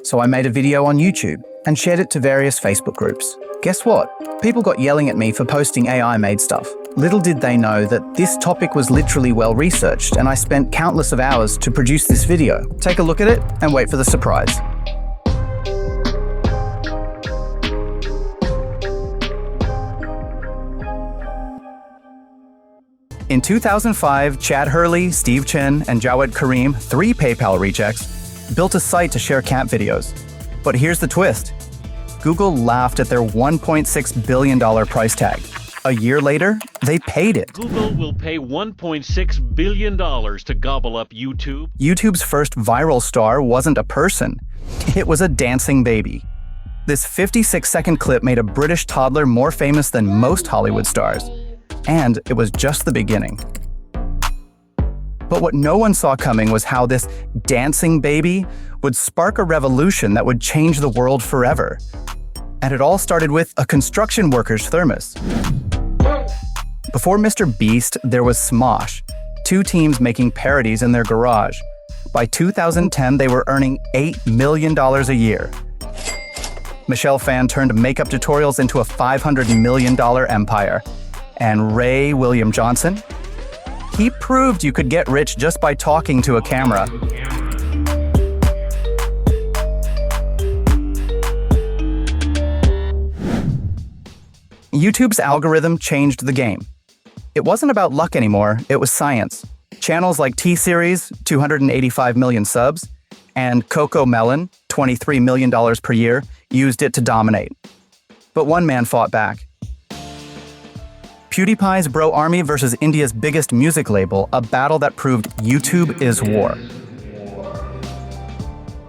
So I made a video on YouTube and shared it to various Facebook groups. Guess what? People got yelling at me for posting AI-made stuff. Little did they know that this topic was literally well-researched, and I spent countless of hours to produce this video. Take a look at it and wait for the surprise. In 2005, Chad Hurley, Steve Chen, and Jawed Karim, 3 PayPal rejects, built a site to share cat videos. But here's the twist. Google laughed at their $1.6 billion price tag. A year later, they paid it. Google will pay $1.6 billion to gobble up YouTube. YouTube's first viral star wasn't a person. It was a dancing baby. This 56-second clip made a British toddler more famous than most Hollywood stars. And it was just the beginning. But what no one saw coming was how this dancing baby would spark a revolution that would change the world forever. And it all started with a construction worker's thermos. Before mrbeast, there was Smosh, 2 teams making parodies in their garage. By 2010, they were earning $8 million a year. Michelle Phan turned makeup tutorials into a $500 million empire. And Ray William Johnson? He proved you could get rich just by talking to a camera. YouTube's algorithm changed the game. It wasn't about luck anymore, it was science. Channels like T-Series, 285 million subs, and Coco Melon, $23 million per year, used it to dominate. But one man fought back. PewDiePie's Bro Army versus India's biggest music label, a battle that proved YouTube is war.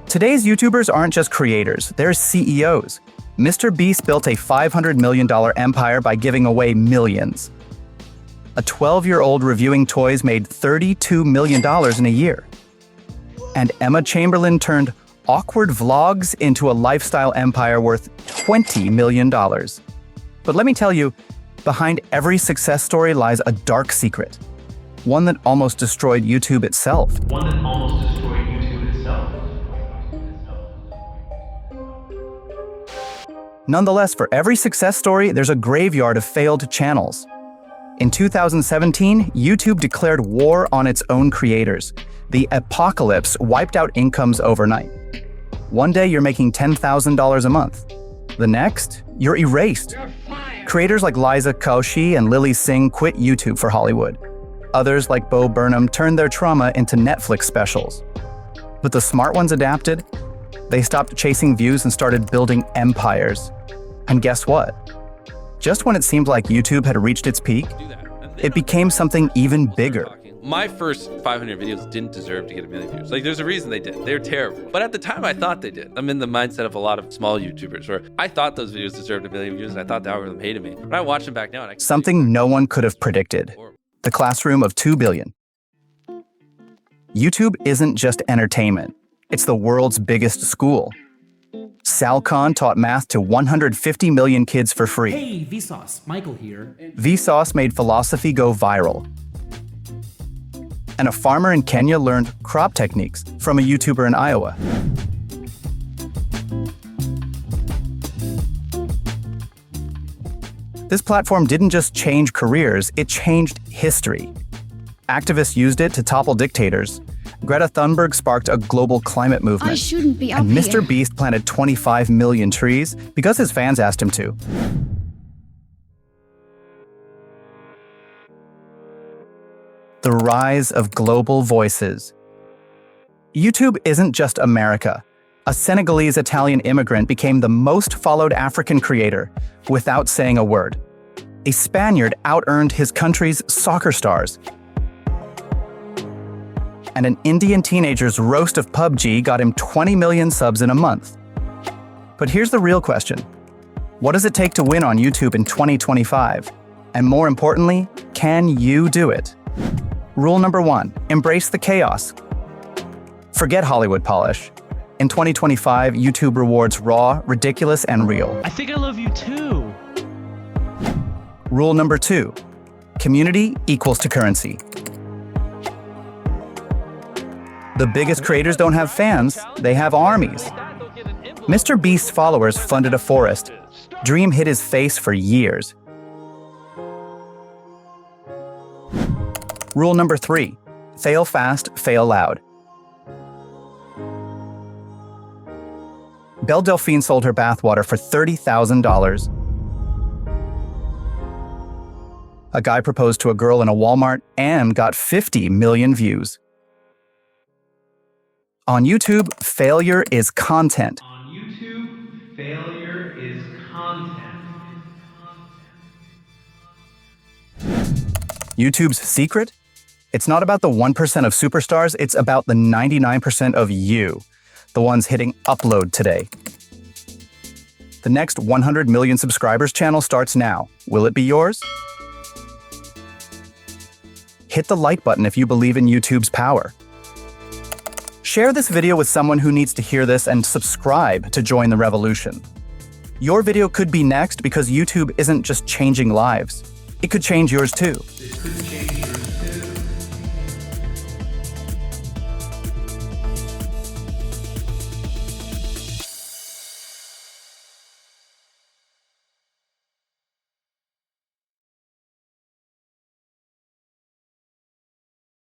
Today's YouTubers aren't just creators, they're CEOs. mrbeast built a $500 million empire by giving away millions. A 12-year-old reviewing toys made $32 million in a year. And Emma Chamberlain turned awkward vlogs into a lifestyle empire worth $20 million. But let me tell you, behind every success story lies a dark secret. One that almost destroyed YouTube itself. Nonetheless, for every success story, there's a graveyard of failed channels. In 2017, YouTube declared war on its own creators. The apocalypse wiped out incomes overnight. One day you're making $10,000 a month. The next, you're erased. Creators like Liza Koshy and Lily Singh quit YouTube for Hollywood. Others like Bo Burnham turned their trauma into Netflix specials. But the smart ones adapted. They stopped chasing views and started building empires. And guess what? Just when it seemed like YouTube had reached its peak, it became something even bigger. My first 500 videos didn't deserve to get 1 million views. Like, there's a reason they did. They're terrible. But at the time, I thought they did. I'm in the mindset of a lot of small YouTubers where I thought those videos deserved 1 million views and I thought the algorithm hated me. But I watch them back now and I Something no one could have predicted. The classroom of 2 billion. YouTube isn't just entertainment. It's the world's biggest school. Sal Khan taught math to 150 million kids for free. Hey, Vsauce, Michael here. Vsauce made philosophy go viral. And a farmer in Kenya learned crop techniques from a YouTuber in Iowa. This platform didn't just change careers, it changed history. Activists used it to topple dictators. Greta Thunberg sparked a global climate movement. I shouldn't be up and here. mrbeast planted 25 million trees because his fans asked him to. The rise of global voices. YouTube isn't just America. A Senegalese-Italian immigrant became the most followed African creator without saying a word. A Spaniard out-earned his country's soccer stars. And an Indian teenager's roast of PUBG got him 20 million subs in a month. But here's the real question. What does it take to win on YouTube in 2025? And more importantly, can you do it? Rule number 1, embrace the chaos. Forget Hollywood polish. In 2025, YouTube rewards raw, ridiculous, and real. I think I love you too. Rule number 2, community equals to currency. The biggest creators don't have fans, they have armies. MrBeast's followers funded a forest. Dream hid his face for years. Rule number 3. Fail fast, fail loud. Belle Delphine sold her bathwater for $30,000. A guy proposed to a girl in a Walmart and got 50 million views. On YouTube, failure is content. On YouTube, failure is content. YouTube's secret? It's not about the 1% of superstars, it's about the 99% of you, the ones hitting upload today. The next 100 million subscribers channel starts now. Will it be yours? Hit the like button if you believe in YouTube's power. Share this video with someone who needs to hear this and subscribe to join the revolution. Your video could be next because YouTube isn't just changing lives. It could change yours too. This could change